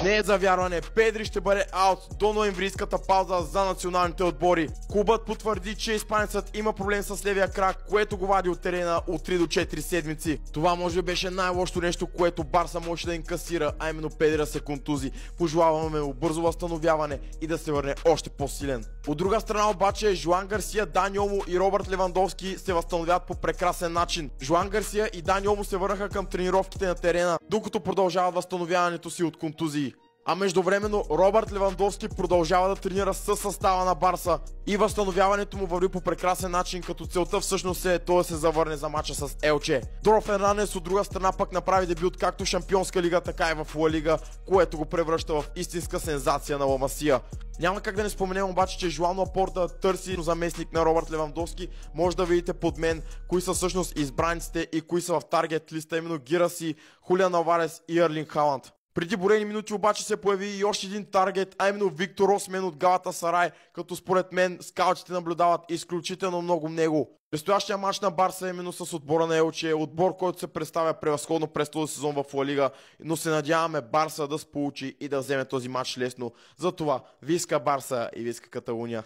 Не е за вярване, Педри ще бъде аут до ноемврийската пауза за националните отбори. Клубът потвърди, че испанецът има проблем с левия крак, което го вади от терена от 3 до 4 седмици. Това може би беше най-лошото нещо, което Барса може да инкасира, а именно Педри да се контузи. Пожелаваме му бързо възстановяване и да се върне още по-силен. От друга страна обаче, Жоан Гарсия, Дани Олмо и Робърт Левандовски се възстановяват по прекрасен начин. Жоан Гарсия и Дани Олмо се върнаха към тренировките на терена, докато продължават възстановяването си от контузии. А междувременно Робърт Левандовски продължава да тренира със състава на Барса и възстановяването му върви по прекрасен начин, като целта всъщност е той да се завърне за мача с Елче. Дро Фернандес от друга страна пък направи дебют както в Шампионска лига, така и в Ла Лига, което го превръща в истинска сензация на Ла Масия. Няма как да не споменем обаче, че Жоан Лапорта търси заместник на Робърт Левандовски. Може да видите под мен кои са всъщност избраниците и кои са в таргет листа, именно Гираси, Хулиан Алварес и Ерлинг Халанд. Преди броени минути обаче се появи и още един таргет, а именно Виктор Осмен от Галатасарай, като според мен скаутите наблюдават изключително много него. Предстоящия матч на Барса е именно с отбора на Елче, отбор, който се представя превъзходно през този сезон в Ла Лига, но се надяваме Барса да сполучи и да вземе този матч лесно. Затова виска Барса и виска Каталуния.